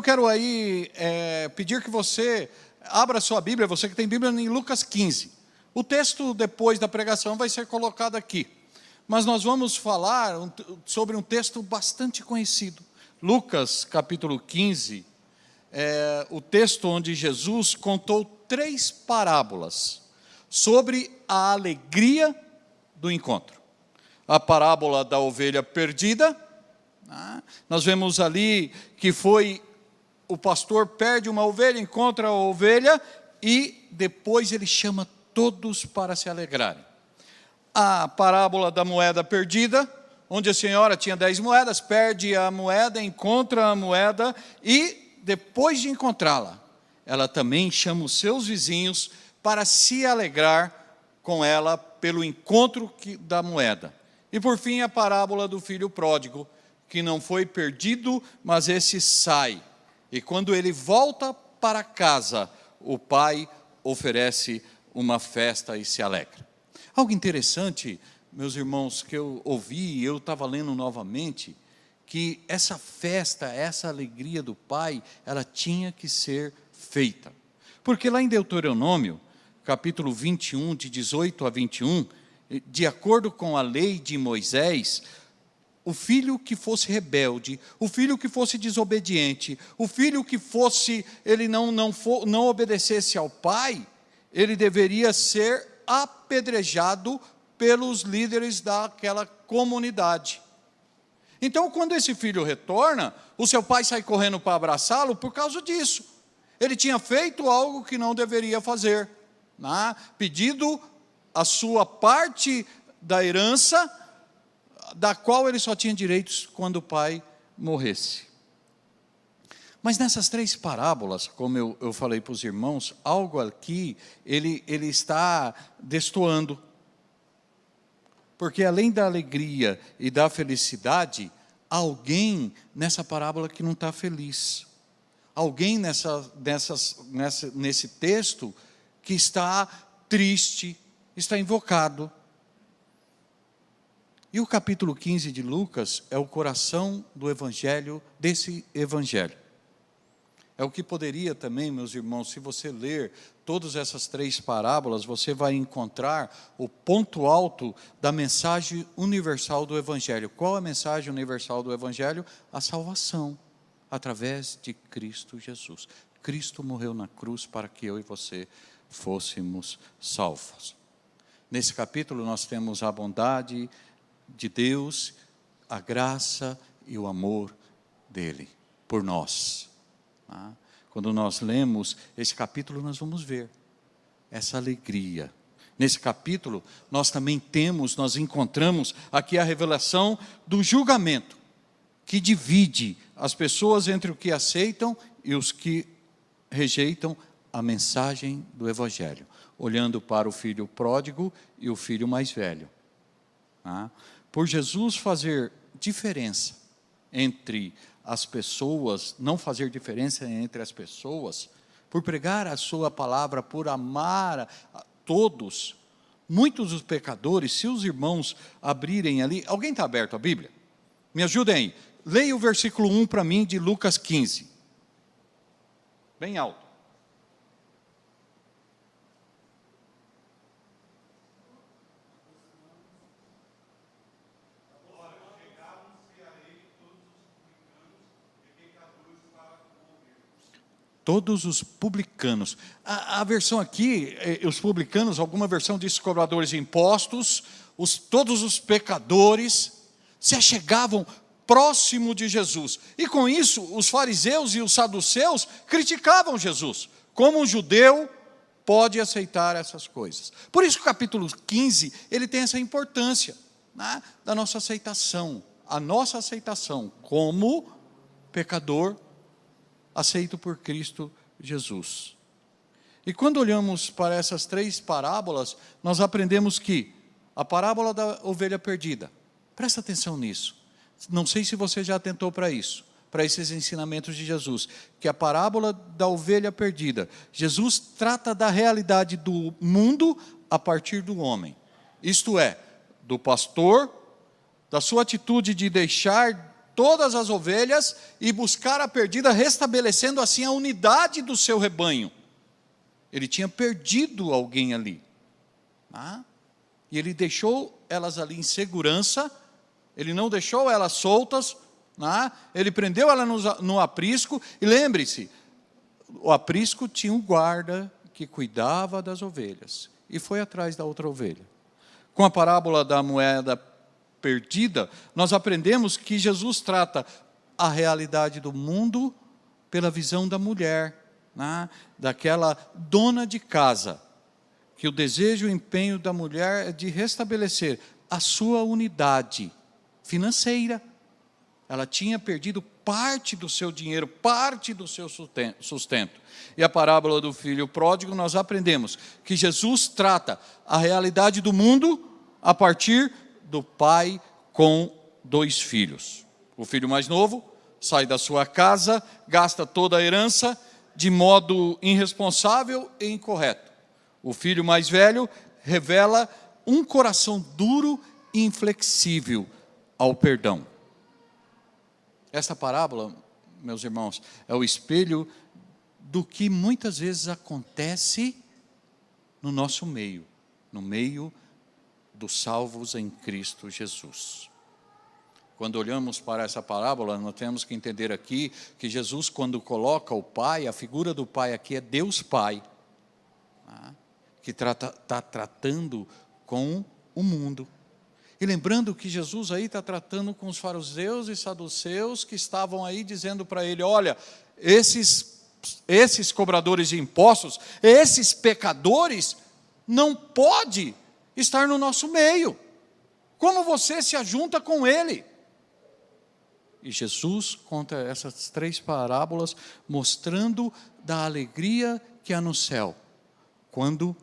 quero aí pedir que você abra sua Bíblia, você que tem Bíblia, em Lucas 15. O texto, depois da pregação, vai ser colocado aqui. Mas nós vamos falar sobre um texto bastante conhecido. Lucas, capítulo 15, é o texto onde Jesus contou 3 parábolas sobre a alegria do encontro. A parábola da ovelha perdida, nós vemos ali que foi o pastor perde uma ovelha, encontra a ovelha e depois ele chama todos para se alegrarem. A parábola da moeda perdida, onde a senhora tinha 10 moedas, perde a moeda, encontra a moeda e depois de encontrá-la, ela também chama os seus vizinhos para se alegrar com ela pelo encontro da moeda. E por fim a parábola do filho pródigo, que não foi perdido, mas esse sai. E quando ele volta para casa, o pai oferece uma festa e se alegra. Algo interessante, meus irmãos, que eu ouvi, eu estava lendo novamente, que essa festa, essa alegria do pai, ela tinha que ser feita. Porque lá em Deuteronômio, capítulo 21, de 18 a 21, de acordo com a lei de Moisés, o filho que fosse rebelde, o filho que fosse desobediente, o filho que ele não obedecesse ao pai, ele deveria ser apedrejado pelos líderes daquela comunidade. Então, quando esse filho retorna, o seu pai sai correndo para abraçá-lo por causa disso. Ele tinha feito algo que não deveria fazer, pedido a sua parte da herança, da qual ele só tinha direitos quando o pai morresse. Mas nessas 3 parábolas, como eu falei para os irmãos, algo aqui, ele está destoando. Porque além da alegria e da felicidade, há alguém nessa parábola que não está feliz. Alguém nesse texto que está triste, está invocado. E o capítulo 15 de Lucas é o coração do evangelho, desse evangelho. É o que poderia também, meus irmãos, se você ler todas essas 3 parábolas, você vai encontrar o ponto alto da mensagem universal do evangelho. Qual é a mensagem universal do evangelho? A salvação, através de Cristo Jesus. Cristo morreu na cruz para que eu e você fôssemos salvos. Nesse capítulo nós temos a bondade de Deus, a graça e o amor dele por nós. Quando nós lemos esse capítulo, nós vamos ver essa alegria. Nesse capítulo, nós encontramos aqui a revelação do julgamento, que divide as pessoas entre os que aceitam e os que rejeitam a mensagem do evangelho, olhando para o filho pródigo e o filho mais velho. Por Jesus fazer diferença entre as pessoas, não fazer diferença entre as pessoas, por pregar a sua palavra, por amar a todos, muitos dos pecadores, se os irmãos abrirem ali, alguém está aberto a Bíblia? Me ajudem aí, leia o versículo 1 para mim de Lucas 15, bem alto. Todos os publicanos. A versão aqui, os publicanos, alguma versão diz cobradores de impostos, todos os pecadores se achegavam próximo de Jesus. E com isso, os fariseus e os saduceus criticavam Jesus. Como um judeu pode aceitar essas coisas? Por isso que o capítulo 15, ele tem essa importância, da nossa aceitação. A nossa aceitação como pecador aceito por Cristo Jesus. E quando olhamos para essas 3 parábolas, nós aprendemos que a parábola da ovelha perdida, presta atenção nisso, não sei se você já atentou para isso, para esses ensinamentos de Jesus, que a parábola da ovelha perdida, Jesus trata da realidade do mundo a partir do homem, isto é, do pastor, da sua atitude de deixar todas as ovelhas e buscar a perdida, restabelecendo assim a unidade do seu rebanho. Ele tinha perdido alguém ali. E ele deixou elas ali em segurança, ele não deixou elas soltas, ele prendeu elas no aprisco, e lembre-se, o aprisco tinha um guarda que cuidava das ovelhas, e foi atrás da outra ovelha. Com a parábola da moeda perdida, nós aprendemos que Jesus trata a realidade do mundo pela visão da mulher, daquela dona de casa, que o desejo e o empenho da mulher é de restabelecer a sua unidade financeira. Ela tinha perdido parte do seu dinheiro, parte do seu sustento. E a parábola do filho pródigo, nós aprendemos que Jesus trata a realidade do mundo a partir do pai com 2 filhos. O filho mais novo sai da sua casa, gasta toda a herança de modo irresponsável e incorreto. O filho mais velho revela um coração duro e inflexível ao perdão. Esta parábola, meus irmãos, é o espelho do que muitas vezes acontece no nosso meio, no meio dos salvos em Cristo Jesus. Quando olhamos para essa parábola, nós temos que entender aqui que Jesus, quando coloca o Pai, a figura do Pai aqui é Deus Pai, que está tratando com o mundo. E lembrando que Jesus aí está tratando com os fariseus e saduceus que estavam aí dizendo para ele, olha, esses cobradores de impostos, esses pecadores, não pode estar no nosso meio. Como você se ajunta com ele? E Jesus conta essas 3 parábolas, mostrando da alegria que há no céu, quando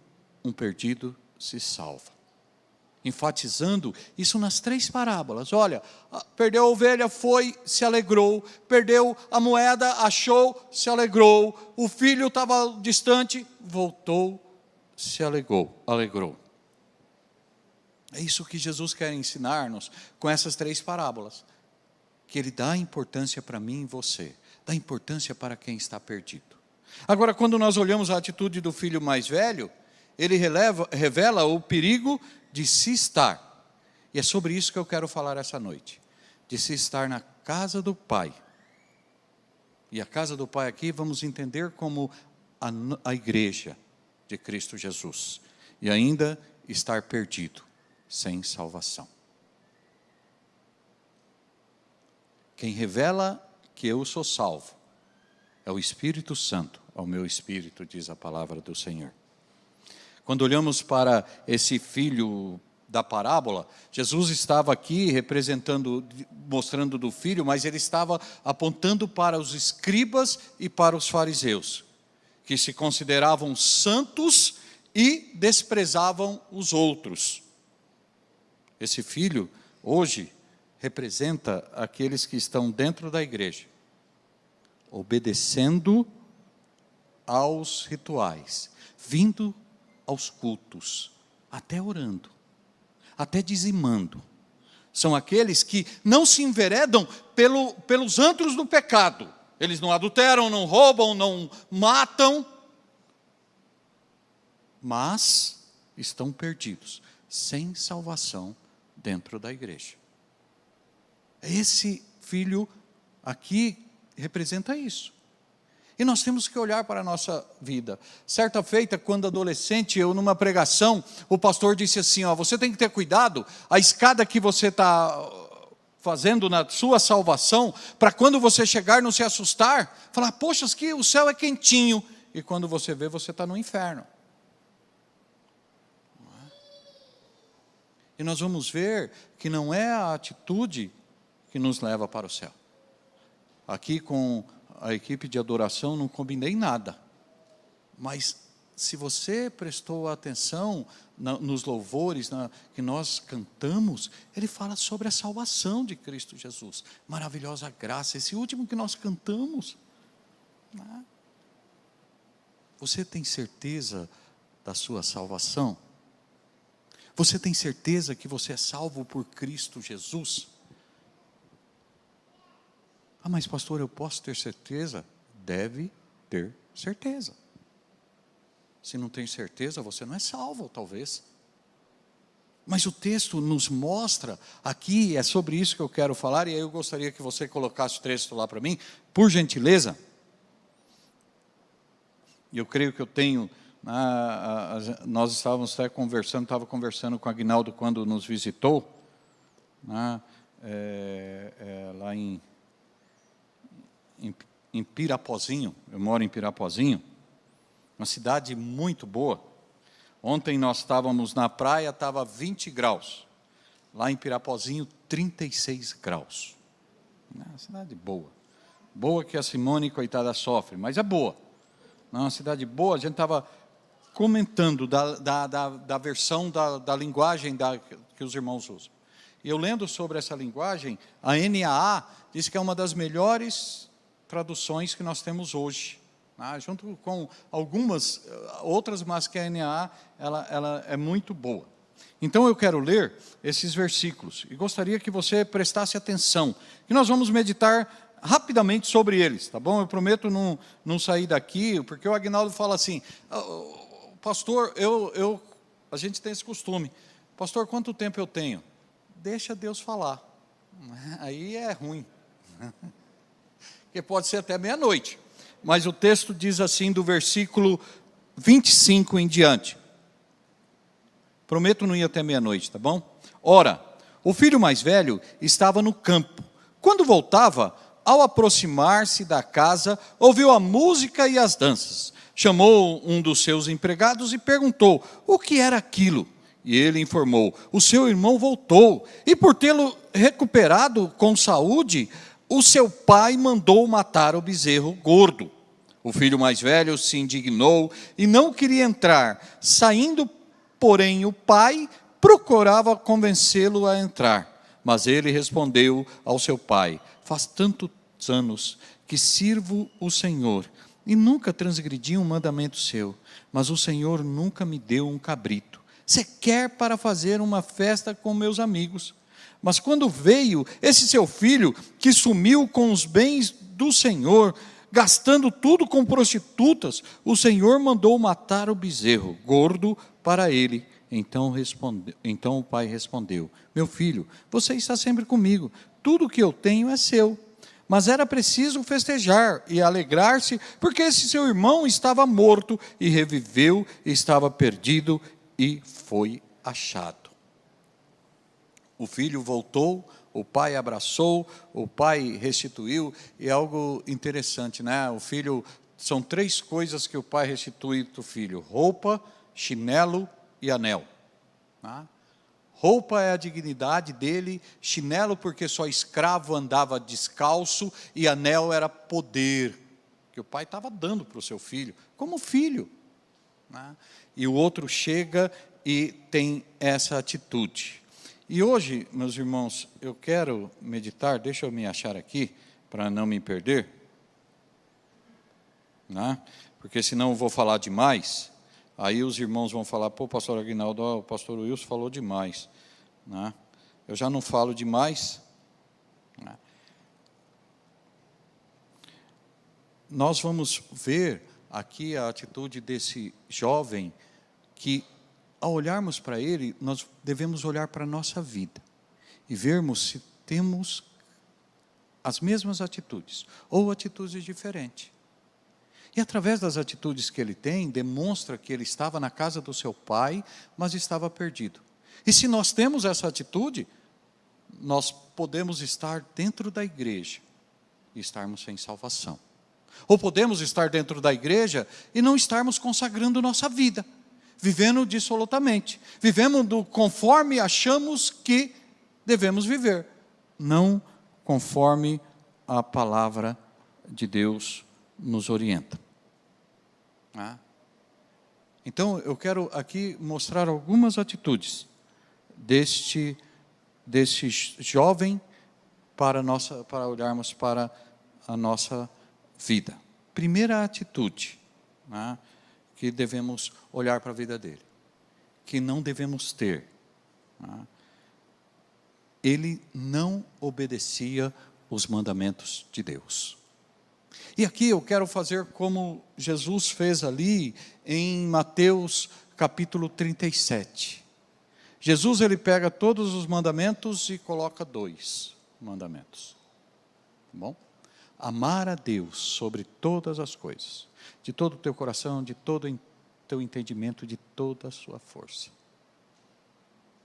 um perdido se salva. Enfatizando isso nas 3 parábolas. Olha, perdeu a ovelha, foi, se alegrou. Perdeu a moeda, achou, se alegrou. O filho estava distante, voltou, se alegrou. É isso que Jesus quer ensinar-nos com essas 3 parábolas. Que Ele dá importância para mim e você. Dá importância para quem está perdido. Agora, quando nós olhamos a atitude do filho mais velho, ele revela o perigo de se estar. E é sobre isso que eu quero falar essa noite. De se estar na casa do Pai. E a casa do Pai aqui vamos entender como a igreja de Cristo Jesus. E ainda estar perdido, sem salvação. Quem revela que eu sou salvo é o Espírito Santo, ao meu espírito, diz a palavra do Senhor. Quando olhamos para esse filho da parábola, Jesus estava aqui representando, mostrando do filho, mas ele estava apontando para os escribas e para os fariseus, que se consideravam santos e desprezavam os outros. Esse filho, hoje, representa aqueles que estão dentro da igreja, obedecendo aos rituais, vindo aos cultos, até orando, até dizimando. São aqueles que não se enveredam pelos antros do pecado. Eles não adulteram, não roubam, não matam, mas estão perdidos, sem salvação dentro da igreja. Esse filho aqui representa isso. E nós temos que olhar para a nossa vida. Certa feita, quando adolescente, eu numa pregação, o pastor disse assim, você tem que ter cuidado, a escada que você está fazendo na sua salvação, para quando você chegar não se assustar, falar, poxa, que o céu é quentinho, e quando você vê, você está no inferno. E nós vamos ver que não é a atitude que nos leva para o céu. Aqui com a equipe de adoração não combinei nada, mas se você prestou atenção nos louvores que nós cantamos, ele fala sobre a salvação de Cristo Jesus, maravilhosa graça, esse último que nós cantamos. Você tem certeza da sua salvação? Você tem certeza que você é salvo por Cristo Jesus? Ah, mas pastor, eu posso ter certeza? Deve ter certeza. Se não tem certeza, você não é salvo, talvez. Mas o texto nos mostra, aqui é sobre isso que eu quero falar, e aí eu gostaria que você colocasse o texto lá para mim, por gentileza. E eu creio que eu tenho, nós estávamos até conversando, estava conversando com o Aguinaldo quando nos visitou, lá em Pirapozinho, eu moro em Pirapozinho, uma cidade muito boa. Ontem nós estávamos na praia, estava 20 graus. Lá em Pirapozinho, 36 graus. Uma cidade boa. Boa que a Simone, coitada, sofre, mas é boa. Uma cidade boa, a gente estava comentando da versão da linguagem que os irmãos usam. E eu lendo sobre essa linguagem, a NAA diz que é uma das melhores traduções que nós temos hoje. Junto com algumas outras, mas que a NAA ela é muito boa. Então eu quero ler esses versículos e gostaria que você prestasse atenção, que nós vamos meditar rapidamente sobre eles, tá bom? Eu prometo não sair daqui, porque o Aguinaldo fala assim, pastor, a gente tem esse costume, pastor, quanto tempo eu tenho? Deixa Deus falar, aí é ruim, porque pode ser até meia-noite. Mas o texto diz assim, do versículo 25 em diante. Prometo não ir até meia-noite, tá bom? Ora, o filho mais velho estava no campo. Quando voltava, ao aproximar-se da casa, ouviu a música e as danças. Chamou um dos seus empregados e perguntou, o que era aquilo? E ele informou, o seu irmão voltou, e por tê-lo recuperado com saúde, o seu pai mandou matar o bezerro gordo. O filho mais velho se indignou e não queria entrar. Saindo, porém, o pai procurava convencê-lo a entrar. Mas ele respondeu ao seu pai, faz tantos anos que sirvo o Senhor e nunca transgredi um mandamento seu, mas o Senhor nunca me deu um cabrito, sequer para fazer uma festa com meus amigos. Mas quando veio esse seu filho, que sumiu com os bens do Senhor, gastando tudo com prostitutas, o Senhor mandou matar o bezerro gordo para ele. Então o pai respondeu, meu filho, você está sempre comigo, tudo que eu tenho é seu. Mas era preciso festejar e alegrar-se, porque esse seu irmão estava morto e reviveu, estava perdido e foi achado. O filho voltou, o pai abraçou, o pai restituiu, e é algo interessante, né? O filho, são 3 coisas que o pai restitui para o filho: roupa, chinelo e anel. Roupa é a dignidade dele, chinelo porque só escravo andava descalço, e anel era poder, que o pai estava dando para o seu filho, como filho. E o outro chega e tem essa atitude. E hoje, meus irmãos, eu quero meditar, deixa eu me achar aqui, para não me perder, porque senão eu vou falar demais, aí os irmãos vão falar, pô, pastor Aguinaldo, o pastor Wilson falou demais. Eu já não falo demais. Nós vamos ver aqui a atitude desse jovem que, ao olharmos para ele, nós devemos olhar para a nossa vida e vermos se temos as mesmas atitudes ou atitudes diferentes. E através das atitudes que ele tem, demonstra que ele estava na casa do seu pai, mas estava perdido. E se nós temos essa atitude, nós podemos estar dentro da igreja e estarmos sem salvação. Ou podemos estar dentro da igreja e não estarmos consagrando nossa vida, vivendo dissolutamente, vivendo conforme achamos que devemos viver, não conforme a palavra de Deus nos orienta. Então, eu quero aqui mostrar algumas atitudes deste jovem para olharmos para a nossa vida. Primeira atitude, que devemos olhar para a vida dele, que não devemos ter. Ele não obedecia os mandamentos de Deus. E aqui eu quero fazer como Jesus fez ali em Mateus capítulo 37. Jesus, ele pega todos os mandamentos e coloca 2 mandamentos. Tá bom? Amar a Deus sobre todas as coisas, de todo o teu coração, de todo o teu entendimento, de toda a sua força.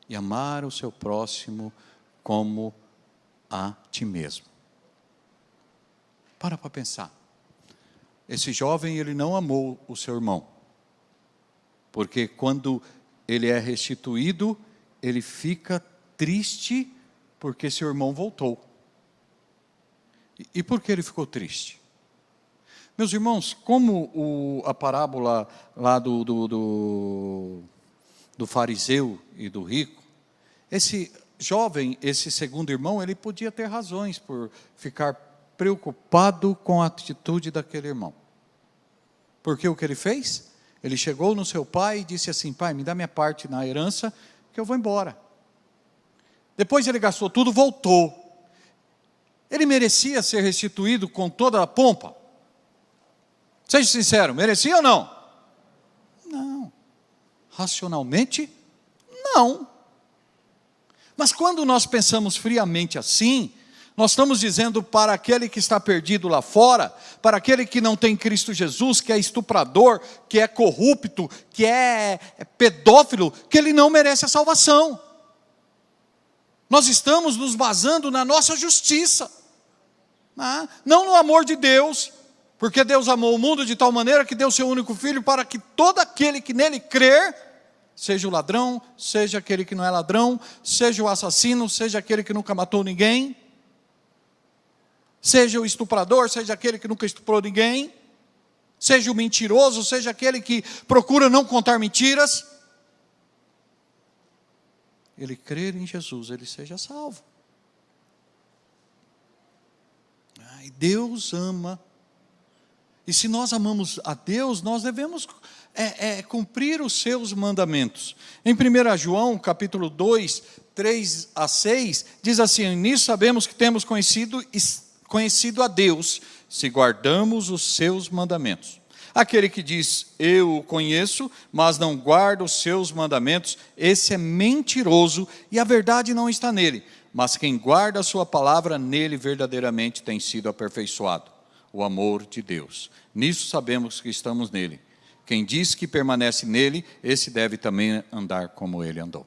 E amar o seu próximo como a ti mesmo. Para pensar. Esse jovem, ele não amou o seu irmão. Porque quando ele é restituído, ele fica triste porque seu irmão voltou. E por que ele ficou triste? Meus irmãos, como a parábola lá do fariseu e do rico, esse jovem, esse segundo irmão, ele podia ter razões por ficar preocupado com a atitude daquele irmão. Porque o que ele fez? Ele chegou no seu pai e disse assim: pai, me dá minha parte na herança, que eu vou embora. Depois ele gastou tudo, voltou. Ele merecia ser restituído com toda a pompa? Seja sincero, merecia ou não? Não. Racionalmente, não. Mas quando nós pensamos friamente assim, nós estamos dizendo para aquele que está perdido lá fora, para aquele que não tem Cristo Jesus, que é estuprador, que é corrupto, que é pedófilo, que ele não merece a salvação. Nós estamos nos basando na nossa justiça, não no amor de Deus, porque Deus amou o mundo de tal maneira que deu seu único filho para que todo aquele que nele crer, seja o ladrão, seja aquele que não é ladrão, seja o assassino, seja aquele que nunca matou ninguém, seja o estuprador, seja aquele que nunca estuprou ninguém, seja o mentiroso, seja aquele que procura não contar mentiras, ele crer em Jesus, ele seja salvo. E Deus ama. E se nós amamos a Deus, nós devemos cumprir os seus mandamentos. Em 1 João, capítulo 2, 3 a 6, diz assim: nisso sabemos que temos conhecido a Deus, se guardamos os seus mandamentos. Aquele que diz, eu o conheço, mas não guarda os seus mandamentos, esse é mentiroso e a verdade não está nele. Mas quem guarda a sua palavra, nele verdadeiramente tem sido aperfeiçoado o amor de Deus. Nisso sabemos que estamos nele. Quem diz que permanece nele, esse deve também andar como ele andou.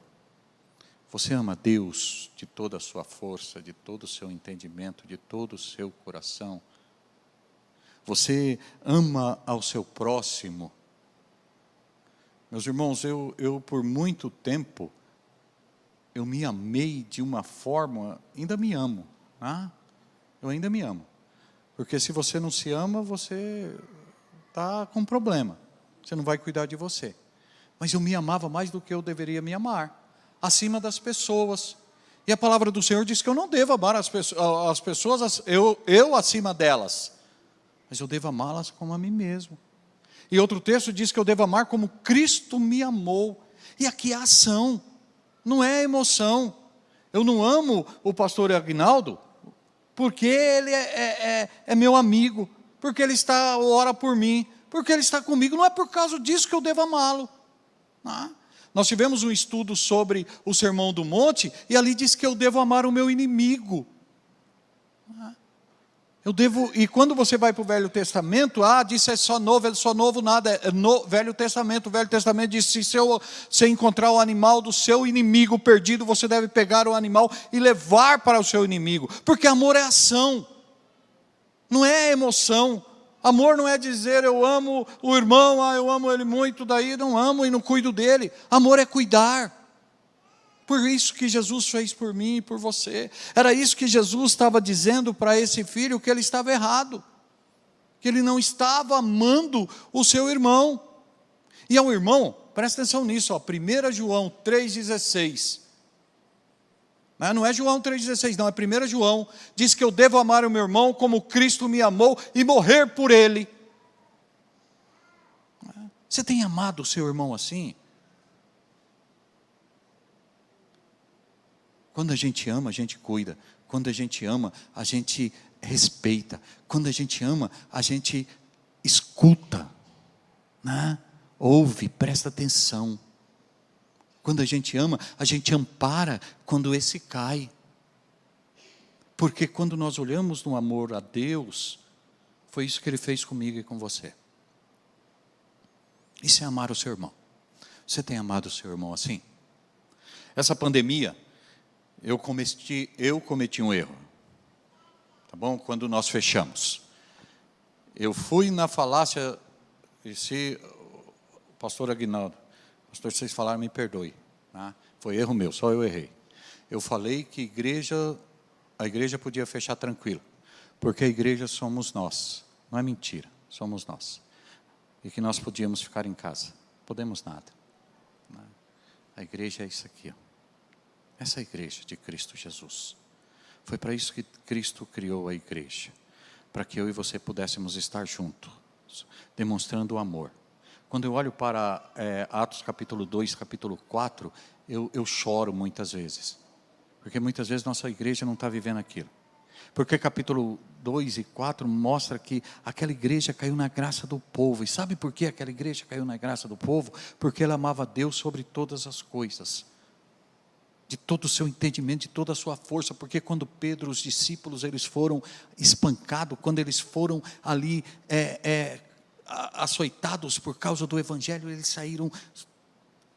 Você ama Deus de toda a sua força, de todo o seu entendimento, de todo o seu coração? Você ama ao seu próximo? Meus irmãos, eu por muito tempo, eu me amei de uma forma, ainda me amo, eu ainda me amo. Porque se você não se ama, você está com problema, você não vai cuidar de você. Mas eu me amava mais do que eu deveria me amar, acima das pessoas. E a palavra do Senhor diz que eu não devo amar as pessoas, eu acima delas, mas eu devo amá-las como a mim mesmo. E outro texto diz que eu devo amar como Cristo me amou. E aqui é ação, não é emoção. Eu não amo o pastor Aguinaldo porque ele é meu amigo, porque ele ora por mim, porque ele está comigo. Não é por causa disso que eu devo amá-lo. Nós tivemos um estudo sobre o Sermão do Monte, e ali diz que eu devo amar o meu inimigo. E quando você vai para o Velho Testamento, diz é só novo nada, é no Velho Testamento. O Velho Testamento diz, se você encontrar o animal do seu inimigo perdido, você deve pegar o animal e levar para o seu inimigo, porque amor é ação, não é emoção. Amor não é dizer eu amo o irmão, eu amo ele muito, daí não amo e não cuido dele. Amor é cuidar. Por isso que Jesus fez por mim e por você. Era isso que Jesus estava dizendo para esse filho, que ele estava errado, que ele não estava amando o seu irmão. E ao irmão, presta atenção nisso, 1 João 3,16. Não é João 3,16 não, é 1 João. Diz que eu devo amar o meu irmão como Cristo me amou e morrer por ele. Você tem amado o seu irmão assim? Quando a gente ama, a gente cuida. Quando a gente ama, a gente respeita. Quando a gente ama, a gente escuta, né? Ouve, presta atenção. Quando a gente ama, a gente ampara quando esse cai. Porque quando nós olhamos no amor a Deus, foi isso que Ele fez comigo e com você. Isso é amar o seu irmão. Você tem amado o seu irmão assim? Essa pandemia, eu cometi um erro. Tá bom? Quando nós fechamos. Eu fui na falácia, e se o pastor Aguinaldo, pastor, vocês falaram, me perdoe. Tá? Foi erro meu, só eu errei. Eu falei que a igreja podia fechar tranquilo, porque a igreja somos nós. Não é mentira, somos nós. E que nós podíamos ficar em casa. Podemos nada. A igreja é isso aqui. Ó. Essa é a igreja de Cristo Jesus. Foi para isso que Cristo criou a igreja. Para que eu e você pudéssemos estar juntos, demonstrando o amor. Quando eu olho para Atos capítulo 2, capítulo 4, eu choro muitas vezes. Porque muitas vezes nossa igreja não está vivendo aquilo. Porque capítulo 2 e 4 mostra que aquela igreja caiu na graça do povo. E sabe por que aquela igreja caiu na graça do povo? Porque ela amava Deus sobre todas as coisas. De todo o seu entendimento, de toda a sua força. Porque quando Pedro, os discípulos, eles foram espancados, quando eles foram ali açoitados por causa do evangelho, eles saíram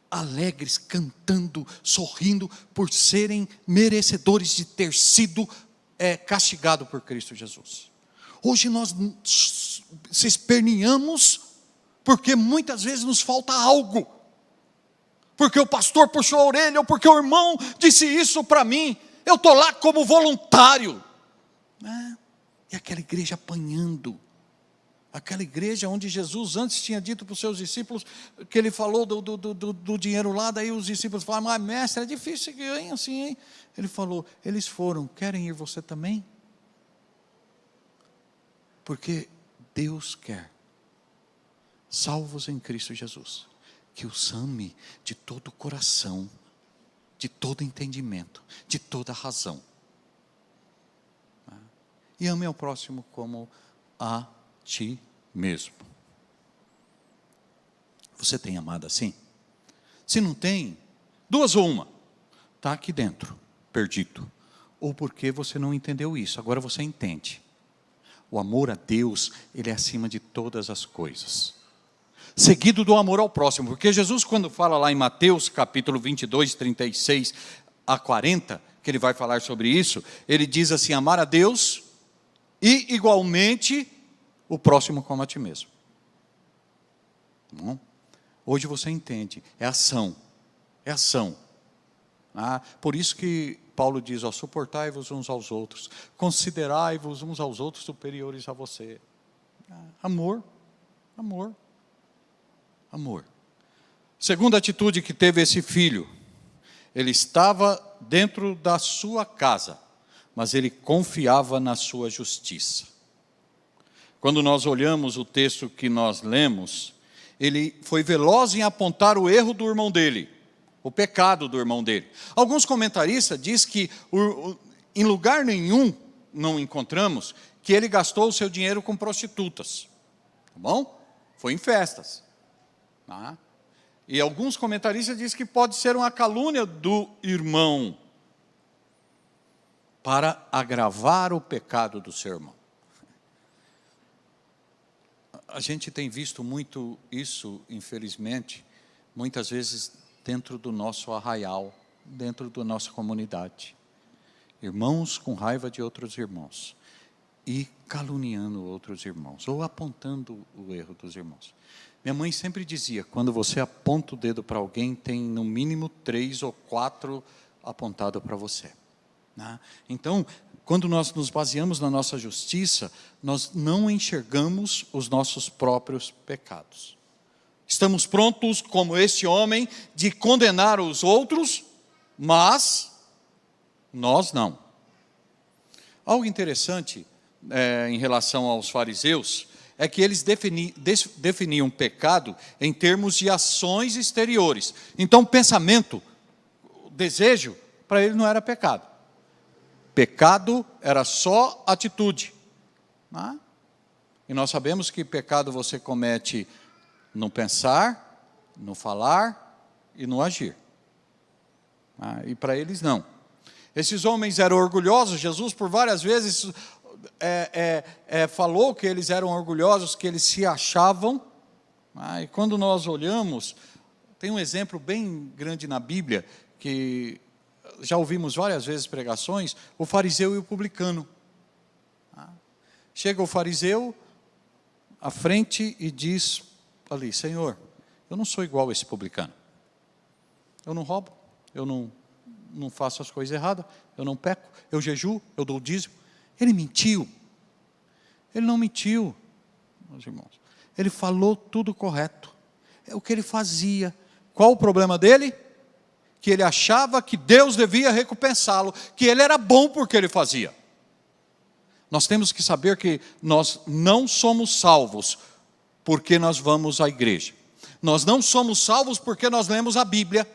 alegres, cantando, sorrindo, por serem merecedores de ter sido castigado por Cristo Jesus. Hoje nós se esperneamos, porque muitas vezes nos falta algo, porque o pastor puxou a orelha, ou porque o irmão disse isso para mim, eu estou lá como voluntário, e aquela igreja apanhando, aquela igreja onde Jesus antes tinha dito para os seus discípulos, que ele falou do dinheiro lá, daí os discípulos falaram, mas mestre, é difícil hein, assim, hein? Ele falou, eles foram, querem ir você também? Porque Deus quer, salvos em Cristo Jesus, que os ame de todo o coração, de todo entendimento, de toda razão. E ame ao próximo como a ti mesmo. Você tem amado assim? Se não tem, duas ou uma, está aqui dentro, perdido. Ou porque você não entendeu isso, agora você entende. O amor a Deus, ele é acima de todas as coisas. Seguido do amor ao próximo, porque Jesus quando fala lá em Mateus capítulo 22, 36 a 40, que ele vai falar sobre isso, ele diz assim, amar a Deus e igualmente o próximo como a ti mesmo. Bom, hoje você entende, é ação, por isso que Paulo diz, suportai-vos uns aos outros, considerai-vos uns aos outros superiores a você. Amor. Segunda atitude que teve esse filho, ele estava dentro da sua casa, mas ele confiava na sua justiça. Quando nós olhamos o texto que nós lemos, ele foi veloz em apontar o erro do irmão dele, o pecado do irmão dele. Alguns comentaristas dizem que em lugar nenhum não encontramos que ele gastou o seu dinheiro com prostitutas. Tá bom? Foi em festas. Tá? E alguns comentaristas dizem que pode ser uma calúnia do irmão para agravar o pecado do seu irmão. A gente tem visto muito isso, infelizmente, muitas vezes dentro do nosso arraial, dentro da nossa comunidade. Irmãos com raiva de outros irmãos e caluniando outros irmãos, ou apontando o erro dos irmãos. Minha mãe sempre dizia, quando você aponta o dedo para alguém, tem no mínimo 3 ou 4 apontados para você. Então, quando nós nos baseamos na nossa justiça, nós não enxergamos os nossos próprios pecados. Estamos prontos, como este homem, de condenar os outros, mas nós não. Algo interessante em relação aos fariseus, é que eles definiam pecado em termos de ações exteriores. Então, pensamento, desejo, para ele não era pecado. Pecado era só atitude. Né? E nós sabemos que pecado você comete no pensar, no falar e no agir. E para eles não. Esses homens eram orgulhosos. Jesus por várias vezes falou que eles eram orgulhosos, que eles se achavam. E quando nós olhamos, tem um exemplo bem grande na Bíblia, que já ouvimos várias vezes pregações, o fariseu e o publicano. Chega o fariseu à frente e diz ali: Senhor, eu não sou igual a esse publicano. Eu não roubo, eu não faço as coisas erradas, eu não peco, eu jejuo, eu dou o dízimo. Ele mentiu. Ele não mentiu, meus irmãos. Ele falou tudo correto. É o que ele fazia. Qual o problema dele? Que ele achava que Deus devia recompensá-lo, que ele era bom porque ele fazia. Nós temos que saber que nós não somos salvos porque nós vamos à igreja. Nós não somos salvos porque nós lemos a Bíblia.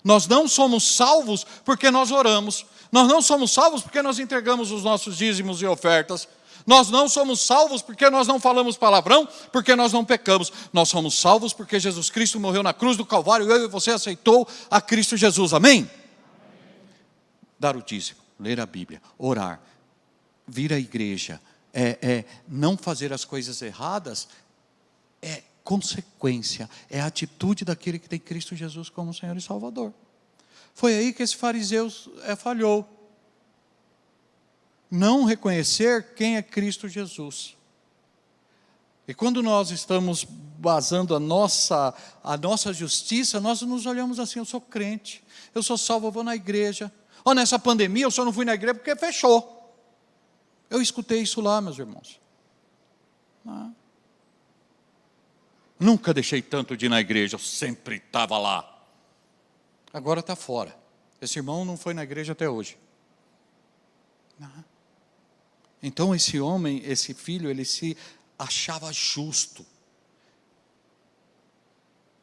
Nós não somos salvos porque nós oramos. Nós não somos salvos porque nós entregamos os nossos dízimos e ofertas. Nós não somos salvos porque nós não falamos palavrão, porque nós não pecamos. Nós somos salvos porque Jesus Cristo morreu na cruz do Calvário, eu e você aceitou a Cristo Jesus, amém? Dar o dízimo, ler a Bíblia, orar, vir à igreja, não fazer as coisas erradas, é consequência, é a atitude daquele que tem Cristo Jesus como Senhor e Salvador. Foi aí que esse fariseu falhou. Não reconhecer quem é Cristo Jesus. E quando nós estamos basando a nossa justiça, nós nos olhamos assim: eu sou crente, eu sou salvo, eu vou na igreja. Nessa pandemia eu só não fui na igreja porque fechou. Eu escutei isso lá, meus irmãos. Nunca deixei tanto de ir na igreja, eu sempre estava lá. Agora está fora. Esse irmão não foi na igreja até hoje. Então esse homem, esse filho, ele se achava justo.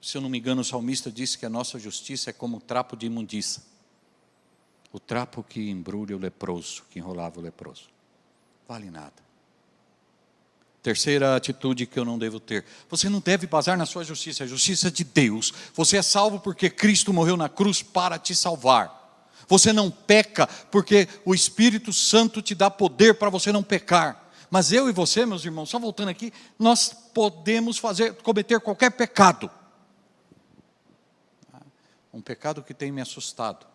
Se eu não me engano, o salmista disse que a nossa justiça é como o trapo de imundícia. O trapo que embrulha o leproso, que enrolava o leproso. Vale nada. Terceira atitude que eu não devo ter: você não deve basar na sua justiça, a justiça de Deus. Você é salvo porque Cristo morreu na cruz para te salvar. Você não peca porque o Espírito Santo te dá poder para você não pecar. Mas eu e você, meus irmãos, só voltando aqui, nós podemos cometer qualquer pecado. Um pecado que tem me assustado,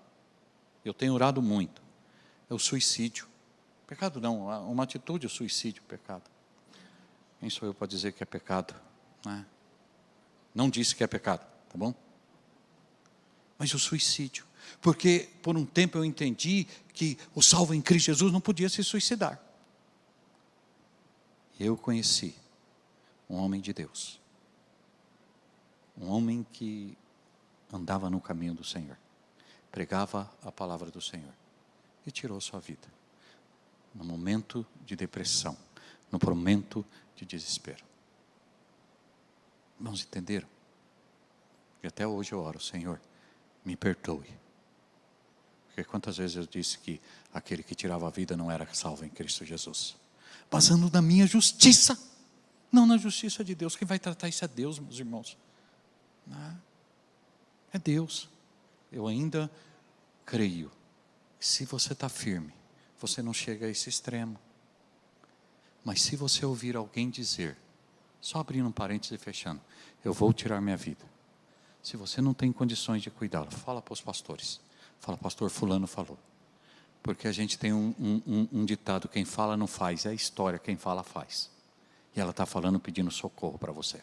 eu tenho orado muito, é o suicídio. Pecado não, uma atitude, o suicídio, pecado. Quem sou eu para dizer que é pecado? Não disse que é pecado, tá bom? Mas o suicídio. Porque por um tempo eu entendi que o salvo em Cristo Jesus não podia se suicidar. Eu conheci um homem de Deus. Um homem que andava no caminho do Senhor. Pregava a palavra do Senhor. E tirou sua vida. No momento de depressão. No momento de desespero. Irmãos, entenderam? E até hoje eu oro: Senhor, me perdoe. Porque quantas vezes eu disse que aquele que tirava a vida não era salvo em Cristo Jesus. Basando na minha justiça, não na justiça de Deus. Quem vai tratar isso é Deus, meus irmãos. É Deus. Eu ainda creio que se você está firme, você não chega a esse extremo. Mas se você ouvir alguém dizer, só abrindo um parênteses e fechando: eu vou tirar minha vida. Se você não tem condições de cuidá-lo, fala para os pastores. Fala: pastor fulano falou. Porque a gente tem um ditado: quem fala não faz. É a história, quem fala faz. E ela está falando, pedindo socorro para você.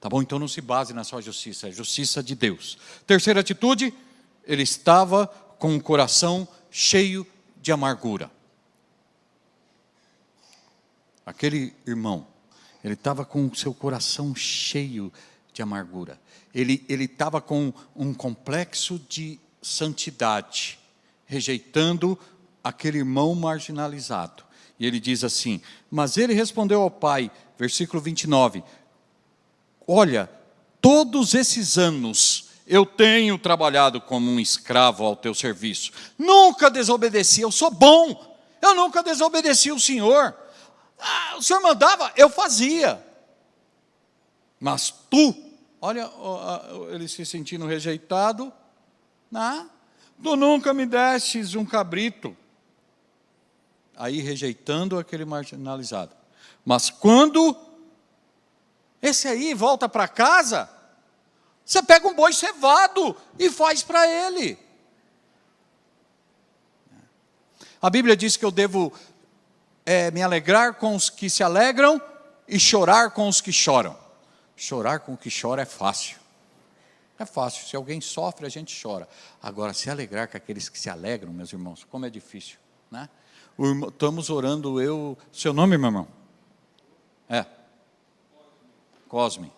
Tá bom? Então não se base na sua justiça, é a justiça de Deus. Terceira atitude: ele estava com o coração cheio de amargura. Aquele irmão, ele estava com o seu coração cheio de amargura. Ele estava com um complexo de santidade, rejeitando aquele irmão marginalizado. E ele diz assim: mas ele respondeu ao pai, versículo 29, olha, todos esses anos eu tenho trabalhado como um escravo ao teu serviço. Nunca desobedeci, eu sou bom. Eu nunca desobedeci o Senhor. O Senhor mandava, eu fazia. Mas tu, olha, ele se sentindo rejeitado. Tu nunca me destes um cabrito. Aí rejeitando aquele marginalizado. Mas quando esse aí volta para casa, você pega um boi cevado e faz para ele. A Bíblia diz que eu devo me alegrar com os que se alegram e chorar com os que choram. Chorar com o que chora é fácil. É fácil, se alguém sofre, a gente chora. Agora, se alegrar com aqueles que se alegram, meus irmãos, como é difícil, né? Estamos orando, seu nome, meu irmão? Cosme.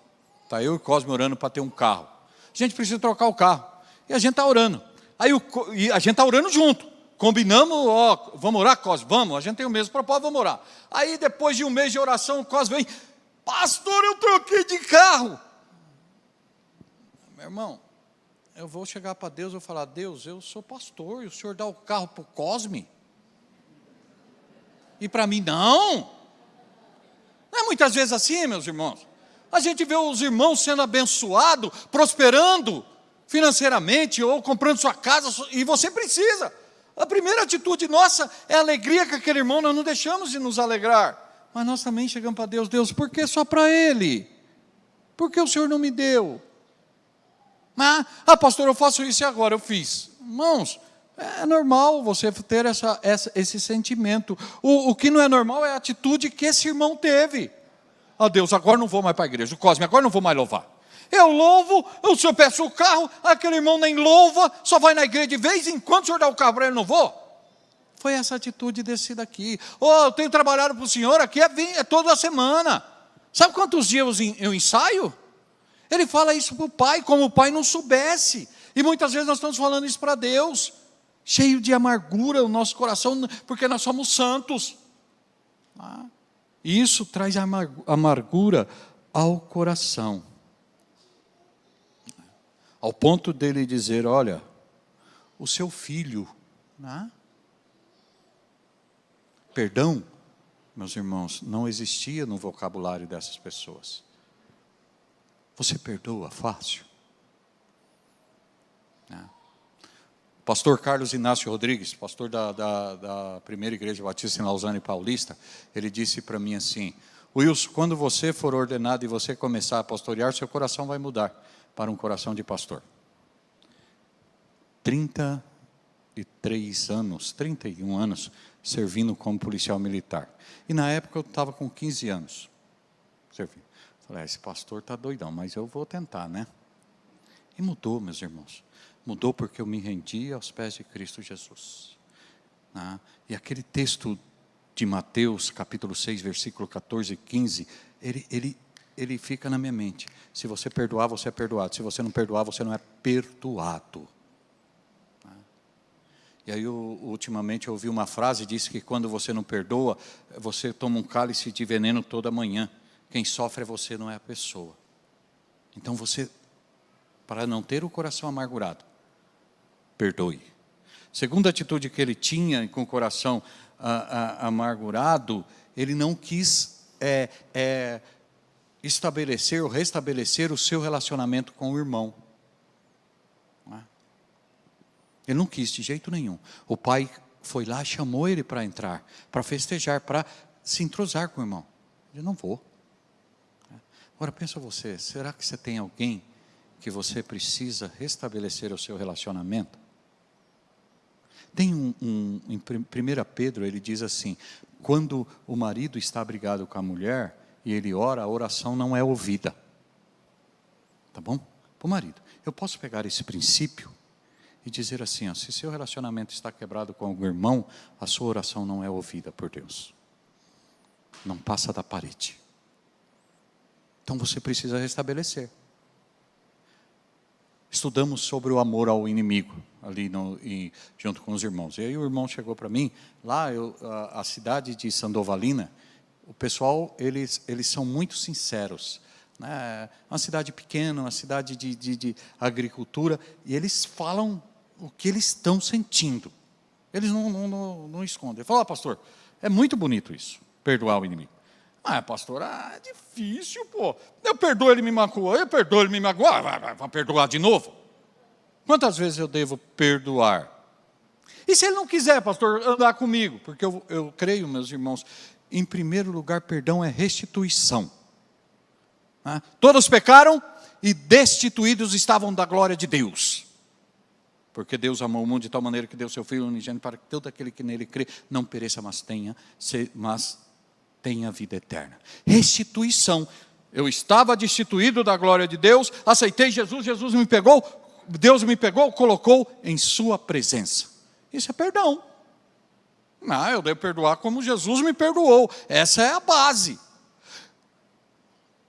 Está eu e Cosme orando para ter um carro. A gente precisa trocar o carro. E a gente está orando. E a gente está orando junto. Combinamos, vamos orar, Cosme? Vamos, a gente tem o mesmo propósito, vamos orar. Aí depois de um mês de oração, o Cosme vem, pastor, eu troquei de carro. Meu irmão, eu vou chegar para Deus e vou falar, Deus, eu sou pastor, e o senhor dá o carro para o Cosme? E para mim, não. Não é muitas vezes assim, meus irmãos. A gente vê os irmãos sendo abençoados, prosperando financeiramente, ou comprando sua casa, e você precisa. A primeira atitude nossa é a alegria com aquele irmão, nós não deixamos de nos alegrar. Mas nós também chegamos para Deus, Deus, por que só para ele? Por que o Senhor não me deu? Pastor, eu faço isso e agora eu fiz. Irmãos, é normal você ter esse sentimento. O que não é normal é a atitude que esse irmão teve. Deus, agora não vou mais para a igreja. O Cosme, agora não vou mais louvar. Eu louvo, o senhor peça o carro, aquele irmão nem louva, só vai na igreja de vez em quando, o senhor dá o carro para ele, não vou. Foi essa atitude desse daqui. Eu tenho trabalhado para o senhor aqui, é toda semana. Sabe quantos dias eu ensaio? Ele fala isso para o pai, como o pai não soubesse. E muitas vezes nós estamos falando isso para Deus, cheio de amargura o nosso coração, porque nós somos santos. E isso traz amargura ao coração. Ao ponto dele dizer, olha, o seu filho, perdão, meus irmãos, não existia no vocabulário dessas pessoas. Você perdoa fácil? Pastor Carlos Inácio Rodrigues, pastor da primeira igreja batista em Lausanne Paulista, ele disse para mim assim, Wilson, quando você for ordenado e você começar a pastorear, seu coração vai mudar para um coração de pastor. 33 anos, 31 anos, servindo como policial militar. E na época eu estava com 15 anos, servindo. Falei, esse pastor está doidão, mas eu vou tentar, né? E mudou, meus irmãos. Mudou porque eu me rendi aos pés de Cristo Jesus. E aquele texto de Mateus, capítulo 6, versículo 14 e 15, ele fica na minha mente. Se você perdoar, você é perdoado. Se você não perdoar, você não é perdoado. E aí, ultimamente, eu ouvi uma frase, disse que quando você não perdoa, você toma um cálice de veneno toda manhã. Quem sofre é você, não é a pessoa. Então você, para não ter o coração amargurado, perdoe. Segunda atitude que ele tinha com o coração amargurado, ele não quis estabelecer ou restabelecer o seu relacionamento com o irmão. Ele não quis de jeito nenhum. O pai foi lá, chamou ele para entrar, para festejar, para se entrosar com o irmão. Eu não vou. Agora pensa você, será que você tem alguém que você precisa restabelecer o seu relacionamento? Tem em 1 Pedro, ele diz assim, quando o marido está brigado com a mulher, e ele ora, a oração não é ouvida. Tá bom? Para o marido. Eu posso pegar esse princípio e dizer assim, se seu relacionamento está quebrado com algum irmão, a sua oração não é ouvida por Deus. Não passa da parede. Então você precisa restabelecer. Estudamos sobre o amor ao inimigo, ali junto com os irmãos. E aí o irmão chegou para mim, lá a cidade de Sandovalina, o pessoal, eles são muito sinceros né? Uma cidade pequena, uma cidade de agricultura, e eles falam o que eles estão sentindo. Eles não escondem. Ele falou: pastor, é muito bonito isso, perdoar o inimigo. Pastor, é difícil, pô. Eu perdoo, ele me magoou, eu perdoo, ele me magoou, vai perdoar de novo? Quantas vezes eu devo perdoar? E se ele não quiser, pastor, andar comigo? Porque eu creio, meus irmãos, em primeiro lugar, perdão é restituição. Todos pecaram e destituídos estavam da glória de Deus. Porque Deus amou o mundo de tal maneira que deu seu Filho unigênito para que todo aquele que nele crê não pereça, mas tenha vida eterna. Restituição. Eu estava destituído da glória de Deus, aceitei Jesus, Jesus me pegou, Deus me pegou, colocou em sua presença. Isso é perdão. Eu devo perdoar como Jesus me perdoou. Essa é a base.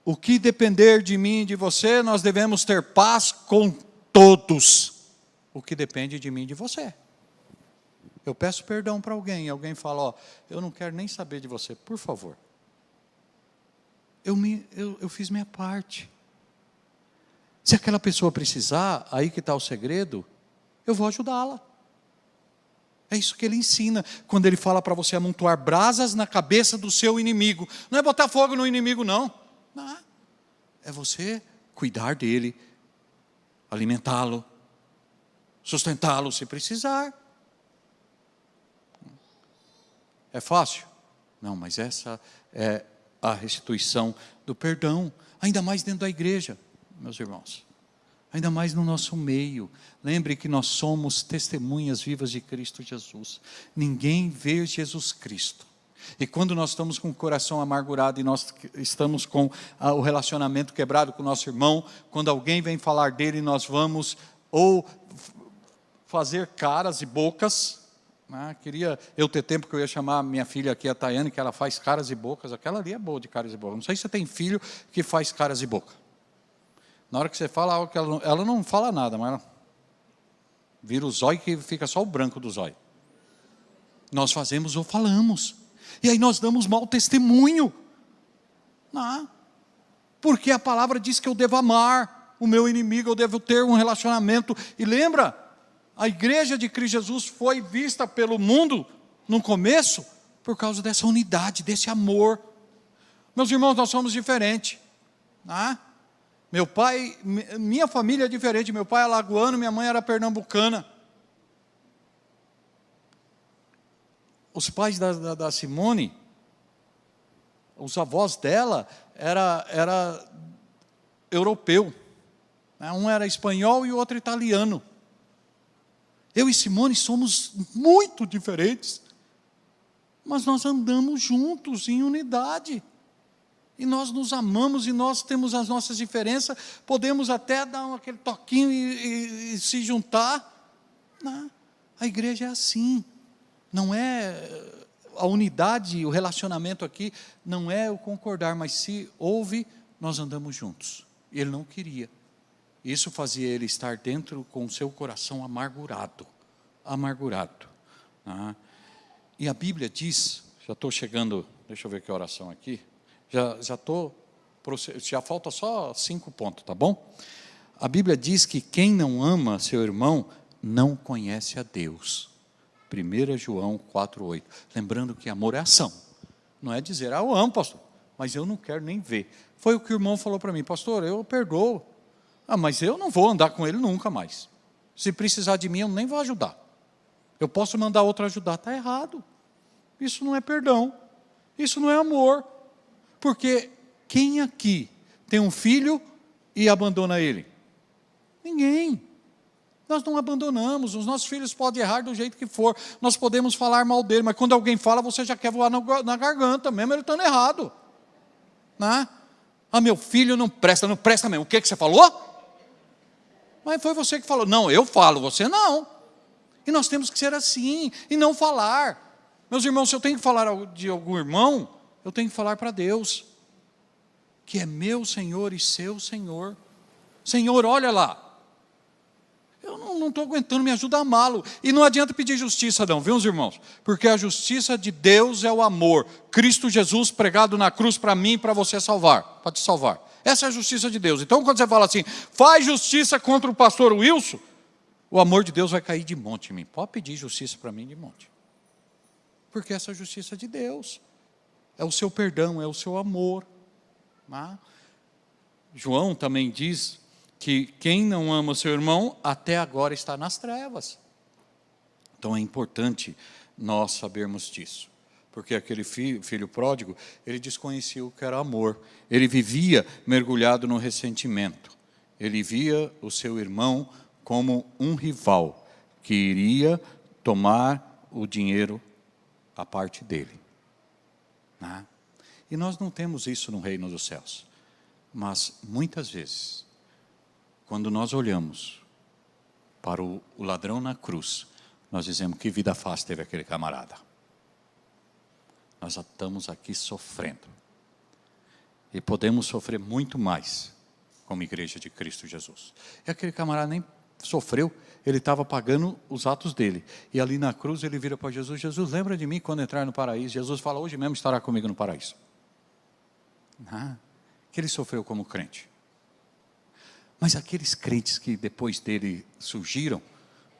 O que depender de mim e de você, nós devemos ter paz com todos. O que depende de mim e de você. Eu peço perdão para alguém, e alguém fala: eu não quero nem saber de você, por favor. Eu fiz minha parte. Se aquela pessoa precisar, aí que está o segredo, eu vou ajudá-la. É isso que ele ensina, quando ele fala para você amontoar brasas na cabeça do seu inimigo. Não é botar fogo no inimigo, não. Não. É você cuidar dele, alimentá-lo, sustentá-lo se precisar. É fácil? Não, mas essa é a restituição do perdão, ainda mais dentro da igreja, meus irmãos. Ainda mais no nosso meio. Lembre que nós somos testemunhas vivas de Cristo Jesus. Ninguém vê Jesus Cristo. E quando nós estamos com o coração amargurado e nós estamos com o relacionamento quebrado com o nosso irmão, quando alguém vem falar dele, nós vamos ou fazer caras e bocas. Queria eu ter tempo que eu ia chamar minha filha aqui, a Tayane, que ela faz caras e bocas. Aquela ali é boa de caras e bocas. Não sei se você tem filho que faz caras e boca. Na hora que você fala algo que ela não fala nada, mas ela vira o zóio que fica só o branco do zóio. Nós fazemos ou falamos. E aí nós damos mau testemunho. Porque a palavra diz que eu devo amar o meu inimigo, eu devo ter um relacionamento. E lembra, a igreja de Cristo Jesus foi vista pelo mundo no começo por causa dessa unidade, desse amor. Meus irmãos, nós somos diferentes. Meu pai, minha família é diferente. Meu pai é alagoano, minha mãe era pernambucana. Os pais da Simone, os avós dela, era europeu. Um era espanhol e o outro italiano. Eu e Simone somos muito diferentes. Mas nós andamos juntos, em unidade. E nós nos amamos e nós temos as nossas diferenças. Podemos até dar aquele toquinho e se juntar. A igreja é assim. Não é a unidade, o relacionamento aqui, não é o concordar, mas se houve, nós andamos juntos. E ele não queria. Isso fazia ele estar dentro com o seu coração amargurado. E a Bíblia diz, já estou chegando, deixa eu ver que oração aqui, já falta só 5 pontos, tá bom? A Bíblia diz que quem não ama seu irmão, não conhece a Deus. 1 João 4,8. Lembrando que amor é ação. Não é dizer, eu amo, pastor, mas eu não quero nem ver. Foi o que o irmão falou para mim: pastor, eu perdoo. Mas eu não vou andar com ele nunca mais. Se precisar de mim, eu nem vou ajudar. Eu posso mandar outro ajudar. Está errado. Isso não é perdão. Isso não é amor. Porque quem aqui tem um filho e abandona ele? Ninguém. Nós não abandonamos. Os nossos filhos podem errar do jeito que for. Nós podemos falar mal dele, mas quando alguém fala, você já quer voar na garganta, mesmo ele estando errado. Meu filho não presta mesmo. O que você falou? Mas foi você que falou. Não, eu falo, você não. E nós temos que ser assim, e não falar. Meus irmãos, se eu tenho que falar de algum irmão, eu tenho que falar para Deus, que é meu Senhor e seu Senhor. Senhor, olha lá. Eu estou aguentando, me ajuda a amá-lo. E não adianta pedir justiça não, viu, irmãos? Porque a justiça de Deus é o amor. Cristo Jesus pregado na cruz para mim e para você salvar, para te salvar. Essa é a justiça de Deus. Então quando você fala assim, faz justiça contra o pastor Wilson, o amor de Deus vai cair de monte em mim. Pode pedir justiça para mim de monte. Porque essa é a justiça de Deus. É o seu perdão, é o seu amor. João também diz que quem não ama o seu irmão, até agora está nas trevas. Então é importante nós sabermos disso. Porque aquele filho pródigo, ele desconhecia o que era amor. Ele vivia mergulhado no ressentimento. Ele via o seu irmão como um rival, que iria tomar o dinheiro à parte dele. E nós não temos isso no reino dos céus. Mas, muitas vezes, quando nós olhamos para o ladrão na cruz, nós dizemos, que vida fácil teve aquele camarada. Nós já estamos aqui sofrendo. E podemos sofrer muito mais como igreja de Cristo Jesus. E aquele camarada nem sofreu, ele estava pagando os atos dele. E ali na cruz ele vira para Jesus, Jesus, lembra de mim quando entrar no paraíso. Jesus fala, hoje mesmo estará comigo no paraíso. Que ele sofreu como crente. Mas aqueles crentes que depois dele surgiram,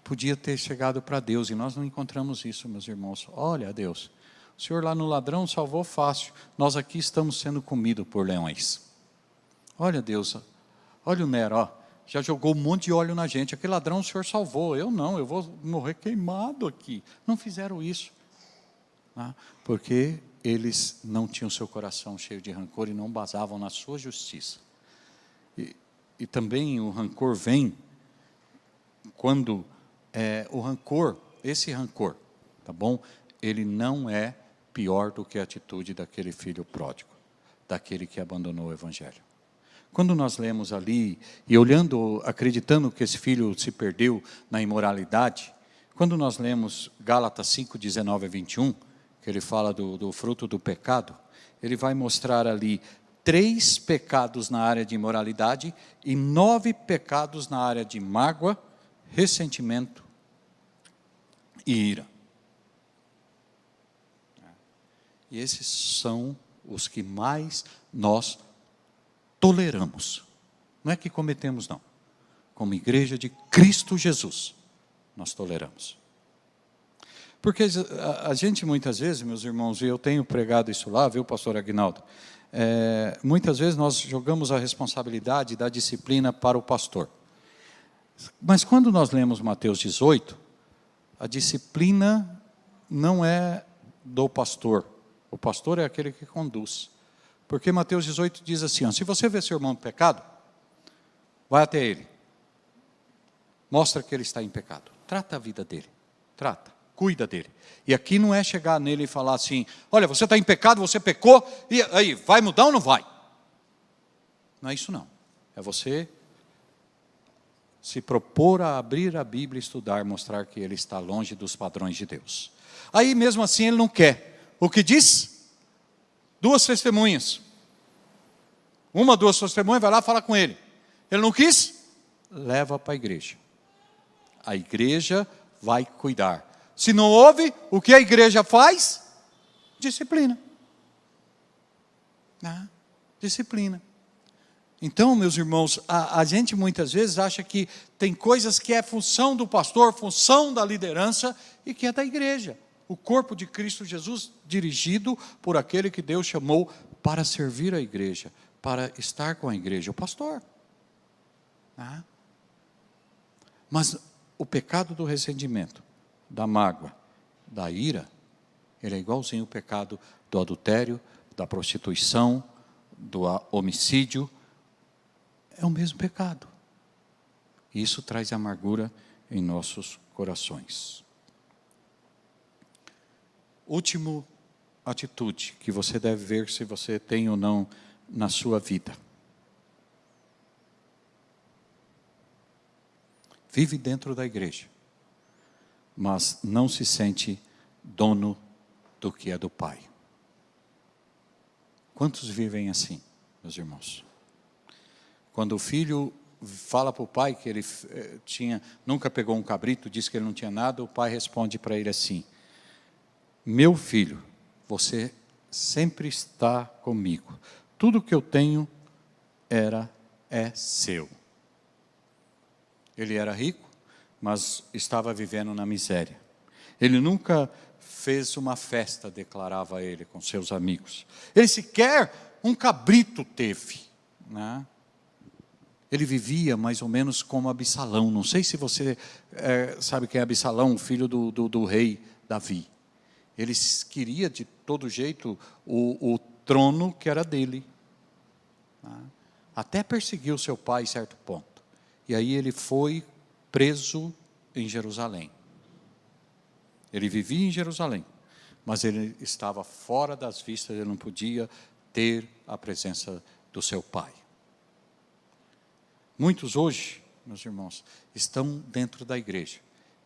podia ter chegado para Deus, e nós não encontramos isso, meus irmãos. Olha, Deus, o Senhor lá no ladrão salvou fácil, nós aqui estamos sendo comidos por leões. Olha, Deus, olha o Nero, já jogou um monte de óleo na gente, aquele ladrão o Senhor salvou, eu não, eu vou morrer queimado aqui. Não fizeram isso, porque eles não tinham seu coração cheio de rancor e não basavam na sua justiça. E também o rancor vem quando o rancor, esse rancor, tá bom? Ele não é pior do que a atitude daquele filho pródigo, daquele que abandonou o evangelho. Quando nós lemos ali, e olhando, acreditando que esse filho se perdeu na imoralidade, quando nós lemos Gálatas 5, 19 a 21, que ele fala do fruto do pecado, ele vai mostrar ali 3 pecados na área de imoralidade e 9 pecados na área de mágoa, ressentimento e ira. E esses são os que mais nós toleramos. Não é que cometemos, não. Como igreja de Cristo Jesus, nós toleramos. Porque a gente muitas vezes, meus irmãos, e eu tenho pregado isso lá, viu, pastor Aguinaldo? Muitas vezes nós jogamos a responsabilidade da disciplina para o pastor. Mas quando nós lemos Mateus 18, a disciplina não é do pastor. O pastor é aquele que conduz. Porque Mateus 18 diz assim, se você vê seu irmão em pecado, vai até ele. Mostra que ele está em pecado. Trata a vida dele. Trata. Cuida dele. E aqui não é chegar nele e falar assim, olha, você está em pecado, você pecou, e aí, vai mudar ou não vai? Não é isso não. É você se propor a abrir a Bíblia, estudar, mostrar que ele está longe dos padrões de Deus. Aí mesmo assim ele não quer. O que diz? 2 testemunhas. 1, 2 testemunhas, vai lá falar com ele. Ele não quis? Leva para a igreja. A igreja vai cuidar. Se não houve, o que a igreja faz? Disciplina. Disciplina. Então, meus irmãos, a gente muitas vezes acha que tem coisas que é função do pastor, função da liderança, e que é da igreja. O corpo de Cristo Jesus, dirigido por aquele que Deus chamou para servir a igreja, para estar com a igreja, o pastor. Mas o pecado do ressentimento, da mágoa, da ira, ele é igualzinho o pecado do adultério, da prostituição, do homicídio. É o mesmo pecado. Isso traz amargura em nossos corações. Última atitude que você deve ver se você tem ou não na sua vida. Vive dentro da igreja, mas não se sente dono do que é do Pai. Quantos vivem assim, meus irmãos? Quando o filho fala para o pai que ele nunca pegou um cabrito, disse que ele não tinha nada, o pai responde para ele assim: meu filho, você sempre está comigo, tudo que eu tenho é seu. Ele era rico, mas estava vivendo na miséria. Ele nunca fez uma festa, declarava ele com seus amigos. Ele sequer um cabrito teve, né? Ele vivia mais ou menos como Absalão. Não sei se você sabe quem é Absalão, filho do rei Davi. Ele queria de todo jeito o trono que era dele, né? Até perseguiu seu pai em certo ponto. E aí ele foi preso em Jerusalém. Ele vivia em Jerusalém, mas ele estava fora das vistas, ele não podia ter a presença do seu pai. Muitos hoje, meus irmãos, estão dentro da igreja,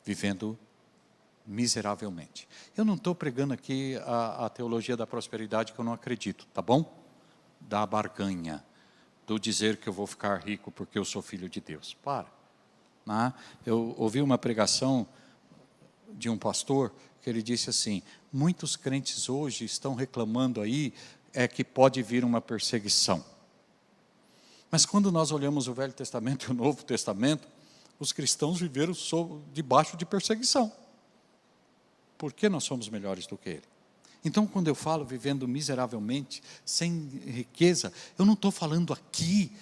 vivendo miseravelmente. Eu não estou pregando aqui a teologia da prosperidade, que eu não acredito, tá bom? Da barganha, do dizer que eu vou ficar rico porque eu sou filho de Deus. Para. Né? Eu ouvi uma pregação de um pastor, que ele disse assim: muitos crentes hoje estão reclamando aí, que pode vir uma perseguição. Mas quando nós olhamos o Velho Testamento e o Novo Testamento, os cristãos viveram debaixo de perseguição. Por que nós somos melhores do que ele? Então, quando eu falo vivendo miseravelmente, sem riqueza, eu não estou falando aqui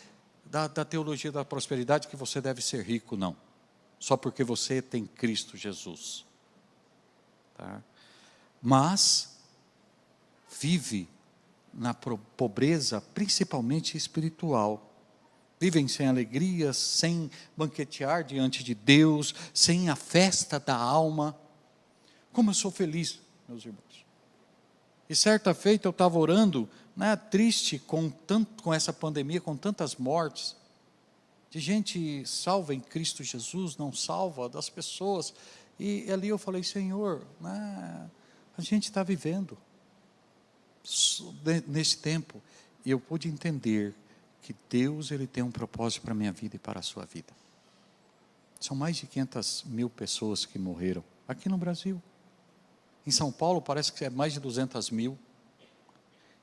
da teologia da prosperidade, que você deve ser rico, não. Só porque você tem Cristo Jesus. Tá? Mas vive na pobreza, principalmente espiritual. Vivem sem alegria, sem banquetear diante de Deus, sem a festa da alma. Como eu sou feliz, meus irmãos. E certa feita eu estava orando, né, triste com essa pandemia, com tantas mortes, de gente salva em Cristo Jesus, não salva, das pessoas. E ali eu falei: Senhor, né, a gente está vivendo nesse tempo, e eu pude entender que Deus, Ele tem um propósito para a minha vida e para a sua vida. São mais de 500 mil pessoas que morreram aqui no Brasil. Em São Paulo parece que é mais de 200 mil.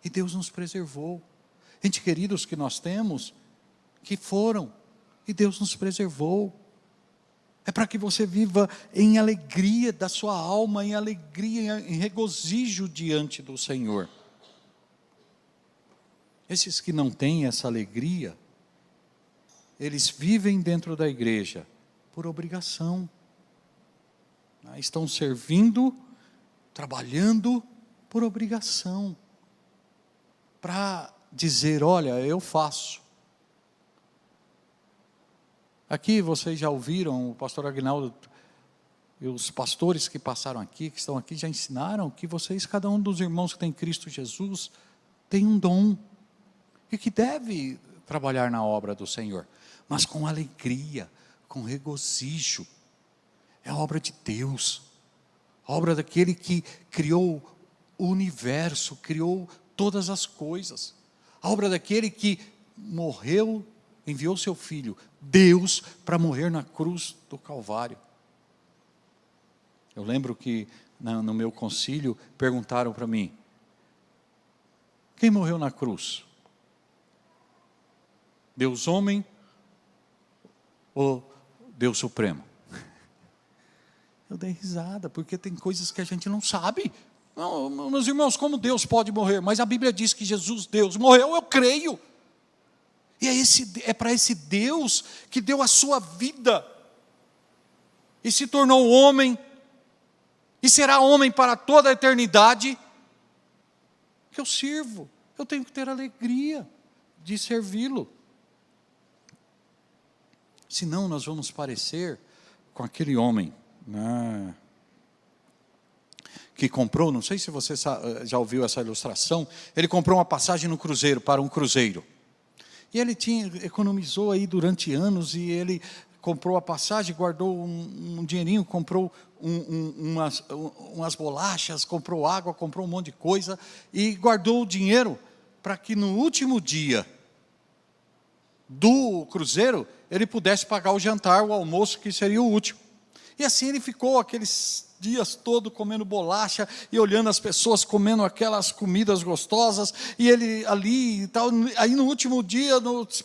E Deus nos preservou. Entes queridos que nós temos, que foram, e Deus nos preservou. É para que você viva em alegria da sua alma, em alegria, em regozijo diante do Senhor. Esses que não têm essa alegria, eles vivem dentro da igreja por obrigação. Estão servindo, trabalhando por obrigação. Para dizer: olha, eu faço. Aqui vocês já ouviram, o pastor Aguinaldo e os pastores que passaram aqui, que estão aqui, já ensinaram que vocês, cada um dos irmãos que tem Cristo Jesus, tem um dom. E que deve trabalhar na obra do Senhor, mas com alegria, com regozijo. É a obra de Deus, a obra daquele que criou o universo, criou todas as coisas, a obra daquele que morreu, enviou seu Filho, Deus, para morrer na cruz do Calvário. Eu lembro que no meu concílio perguntaram para mim: quem morreu na cruz? Deus homem ou Deus Supremo? Eu dei risada, porque tem coisas que a gente não sabe. Não, meus irmãos, como Deus pode morrer? Mas a Bíblia diz que Jesus, Deus, morreu, eu creio. E é para esse Deus que deu a sua vida, e se tornou homem, e será homem para toda a eternidade, que eu sirvo. Eu tenho que ter alegria de servi-lo. Senão nós vamos parecer com aquele homem, né, que comprou, não sei se você já ouviu essa ilustração, ele comprou uma passagem no cruzeiro, para um cruzeiro. E ele economizou aí durante anos, e ele comprou a passagem, guardou um dinheirinho, comprou umas bolachas, comprou água, comprou um monte de coisa, e guardou o dinheiro para que no último dia do cruzeiro, ele pudesse pagar o jantar, o almoço, que seria o último. E assim ele ficou aqueles dias todos comendo bolacha e olhando as pessoas comendo aquelas comidas gostosas, e ele ali e tal. Aí no último dia,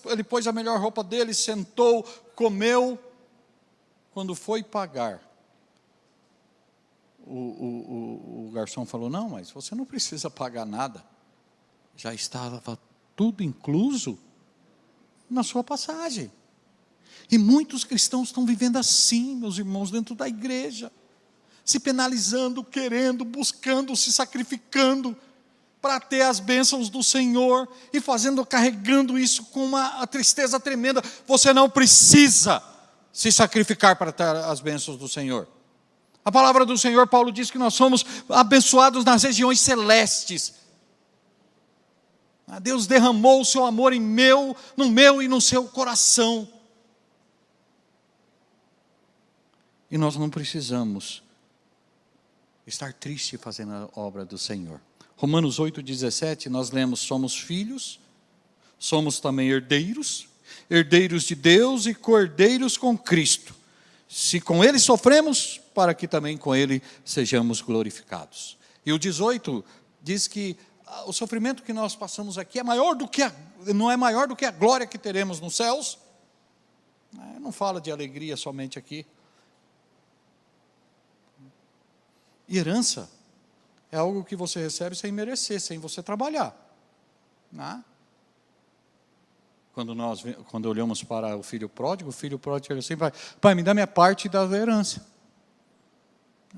ele pôs a melhor roupa dele, sentou, comeu. Quando foi pagar, o garçom falou: não, mas você não precisa pagar nada, já estava tudo incluso na sua passagem. E muitos cristãos estão vivendo assim, meus irmãos, dentro da igreja, se penalizando, querendo, buscando, se sacrificando para ter as bênçãos do Senhor, e carregando isso com uma tristeza tremenda. Você não precisa se sacrificar para ter as bênçãos do Senhor. A palavra do Senhor, Paulo diz que nós somos abençoados nas regiões celestes. Deus derramou o seu amor no meu e no seu coração. E nós não precisamos estar triste fazendo a obra do Senhor. Romanos 8,17, nós lemos: somos filhos, somos também herdeiros, herdeiros de Deus e co-herdeiros com Cristo. Se com Ele sofremos, para que também com Ele sejamos glorificados. E o 18 diz que o sofrimento que nós passamos aqui não é maior do que a glória que teremos nos céus. Não fala de alegria somente aqui. E herança é algo que você recebe sem merecer, sem você trabalhar. Quando olhamos para o filho pródigo chega assim: pai, me dá minha parte da herança.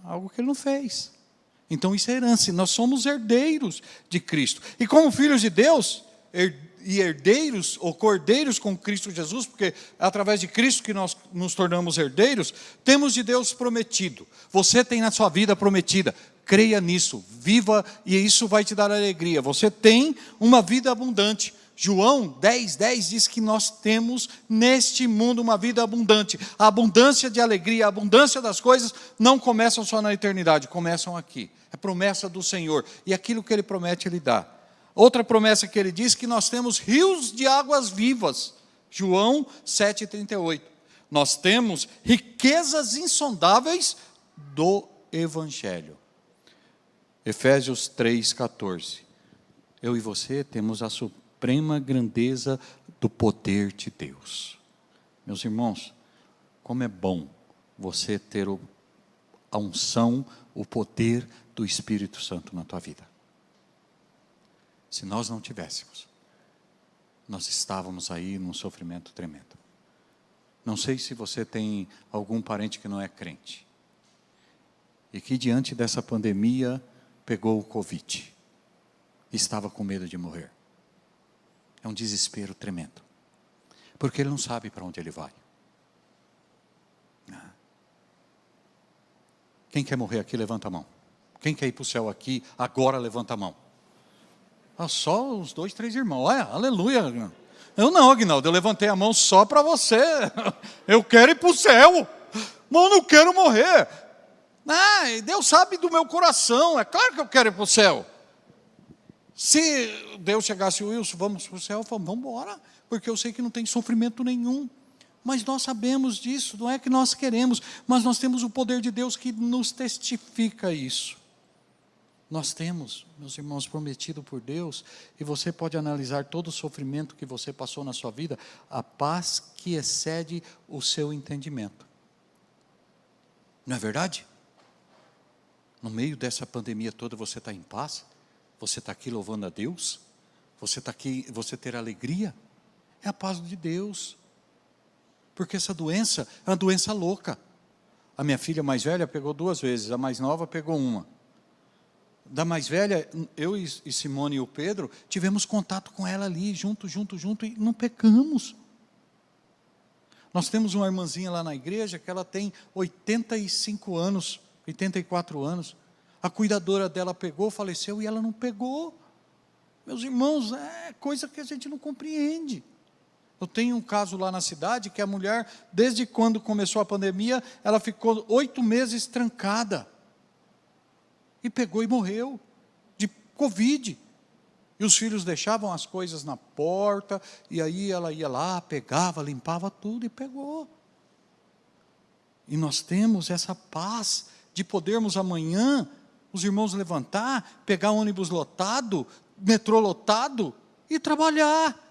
Algo que ele não fez. Então isso é herança. Nós somos herdeiros de Cristo. E como filhos de Deus, e herdeiros ou cordeiros com Cristo Jesus, porque é através de Cristo que nós nos tornamos herdeiros, temos de Deus prometido. Você tem na sua vida prometida. Creia nisso, viva, e isso vai te dar alegria. Você tem uma vida abundante. João 10,10 diz que nós temos neste mundo uma vida abundante. A abundância de alegria, a abundância das coisas não começam só na eternidade, começam aqui. É promessa do Senhor, e aquilo que Ele promete, Ele dá. Outra promessa que Ele diz, que nós temos rios de águas vivas. João 7,38. Nós temos riquezas insondáveis do Evangelho. Efésios 3,14. Eu e você temos a suprema grandeza do poder de Deus. Meus irmãos, como é bom você ter a unção, o poder do Espírito Santo na tua vida. Se nós não tivéssemos, nós estávamos aí num sofrimento tremendo. Não sei se você tem algum parente que não é crente, e que diante dessa pandemia pegou o Covid, e estava com medo de morrer. É um desespero tremendo, porque ele não sabe para onde ele vai. Quem quer morrer aqui, levanta a mão. Quem quer ir para o céu aqui, agora levanta a mão. Só os 2, 3 irmãos. Aleluia. Eu não, Aguinaldo, eu levantei a mão só para você. Eu quero ir para o céu, mas eu não quero morrer. Deus sabe do meu coração, é claro que eu quero ir para o céu. Se Deus chegasse: Wilson, vamos para o céu, eu falo: vamos embora, porque eu sei que não tem sofrimento nenhum. Mas nós sabemos disso, não é que nós queremos, mas nós temos o poder de Deus que nos testifica isso. Nós temos, meus irmãos, prometido por Deus, e você pode analisar todo o sofrimento que você passou na sua vida, a paz que excede o seu entendimento. Não é verdade? No meio dessa pandemia toda, você está em paz? Você está aqui louvando a Deus? Você está aqui, você ter alegria? É a paz de Deus. Porque essa doença é uma doença louca. A minha filha mais velha pegou 2 vezes, a mais nova pegou 1. Da mais velha, eu e Simone e o Pedro, tivemos contato com ela ali, junto, e não pecamos. Nós temos uma irmãzinha lá na igreja, que ela tem 85 anos, 84 anos. A cuidadora dela pegou, faleceu, e ela não pegou. Meus irmãos, é coisa que a gente não compreende. Eu tenho um caso lá na cidade, que a mulher, desde quando começou a pandemia, ela ficou 8 meses trancada. E pegou e morreu, de Covid. E os filhos deixavam as coisas na porta, e aí ela ia lá, pegava, limpava tudo e pegou. E nós temos essa paz de podermos amanhã, os irmãos levantar, pegar ônibus lotado, metrô lotado e trabalhar.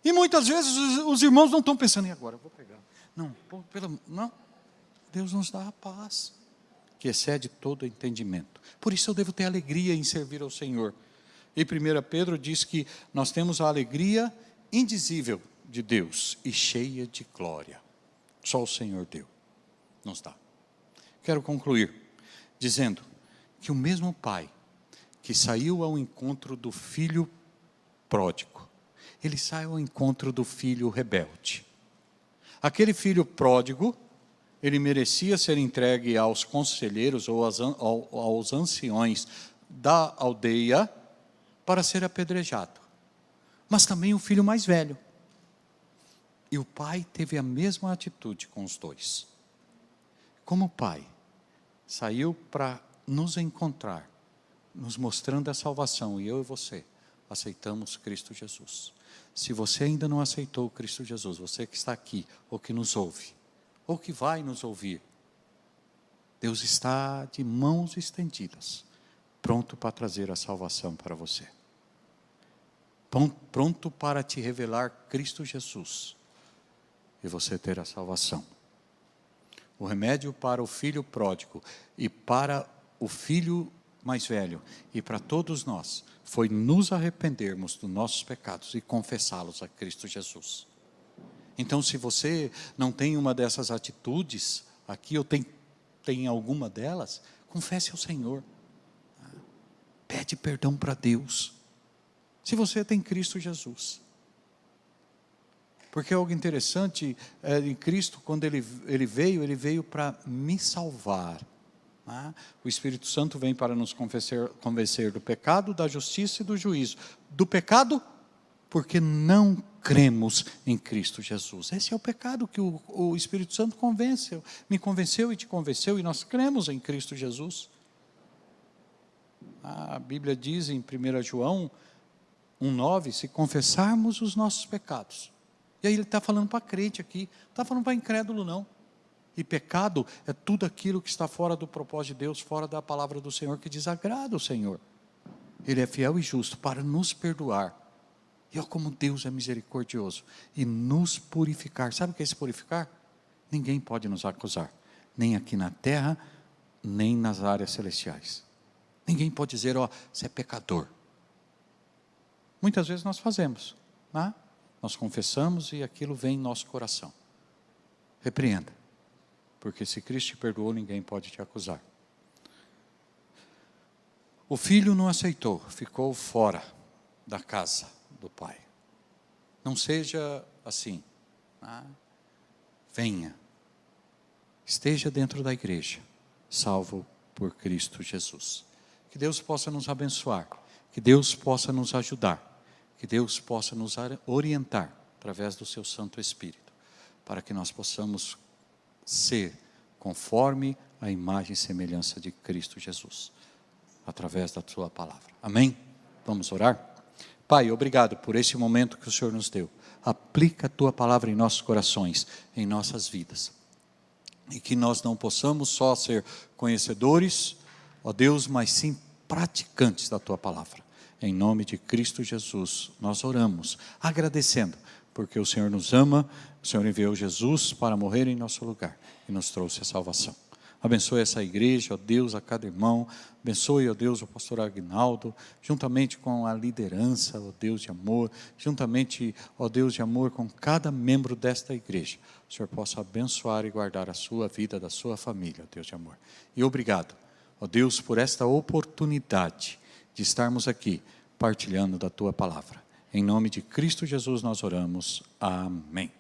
E muitas vezes os irmãos não estão pensando, e agora, eu vou pegar. Não. Deus nos dá a paz, que excede todo entendimento. Por isso eu devo ter alegria em servir ao Senhor. E 1 Pedro diz que nós temos a alegria indizível de Deus e cheia de glória. Só o Senhor deu, nos dá. Quero concluir dizendo que o mesmo Pai que saiu ao encontro do filho pródigo, ele sai ao encontro do filho rebelde. Aquele filho pródigo, ele merecia ser entregue aos conselheiros ou aos anciões da aldeia para ser apedrejado. Mas também o filho mais velho. E o pai teve a mesma atitude com os dois. Como o pai saiu para nos encontrar, nos mostrando a salvação, e eu e você aceitamos Cristo Jesus. Se você ainda não aceitou Cristo Jesus, você que está aqui, ou que nos ouve, ou que vai nos ouvir, Deus está de mãos estendidas, pronto para trazer a salvação para você. Pronto para te revelar Cristo Jesus, e você ter a salvação. O remédio para o filho pródigo, e para o filho mais velho, e para todos nós, foi nos arrependermos dos nossos pecados e confessá-los a Cristo Jesus. Então, se você não tem uma dessas atitudes, aqui eu tenho alguma delas, confesse ao Senhor. Pede perdão para Deus. Se você tem Cristo Jesus. Porque é algo interessante, em Cristo, quando ele veio para me salvar. O Espírito Santo vem para nos convencer do pecado, da justiça e do juízo. Do pecado, porque não cremos em Cristo Jesus. Esse é o pecado que o Espírito Santo me convenceu e te convenceu, e nós cremos em Cristo Jesus. A Bíblia diz em 1 João 1,9, se confessarmos os nossos pecados. E aí ele está falando para crente aqui, não está falando para incrédulo não. E pecado é tudo aquilo que está fora do propósito de Deus, fora da palavra do Senhor, que desagrada o Senhor. Ele é fiel e justo para nos perdoar. E olha como Deus é misericordioso. E nos purificar. Sabe o que é se purificar? Ninguém pode nos acusar. Nem aqui na terra, nem nas áreas celestiais. Ninguém pode dizer, você é pecador. Muitas vezes nós fazemos. Nós confessamos e aquilo vem em nosso coração. Repreenda. Porque se Cristo te perdoou, ninguém pode te acusar. O filho não aceitou, ficou fora da casa do pai. Não seja assim. Venha. Esteja dentro da igreja, salvo por Cristo Jesus. Que Deus possa nos abençoar, que Deus possa nos ajudar, que Deus possa nos orientar através do seu Santo Espírito, para que nós possamos ser conforme a imagem e semelhança de Cristo Jesus, através da sua palavra. Amém? Vamos orar? Pai, obrigado por esse momento que o Senhor nos deu. Aplica a tua palavra em nossos corações, em nossas vidas. E que nós não possamos só ser conhecedores, ó Deus, mas sim praticantes da tua palavra. Em nome de Cristo Jesus, nós oramos, agradecendo, porque o Senhor nos ama, o Senhor enviou Jesus para morrer em nosso lugar e nos trouxe a salvação. Abençoe essa igreja, ó Deus, a cada irmão. Abençoe, ó Deus, o pastor Aguinaldo, juntamente com a liderança, ó Deus de amor, juntamente, ó Deus de amor, com cada membro desta igreja. O Senhor possa abençoar e guardar a sua vida, da sua família, ó Deus de amor. E obrigado, ó Deus, por esta oportunidade de estarmos aqui, partilhando da tua palavra. Em nome de Cristo Jesus nós oramos. Amém.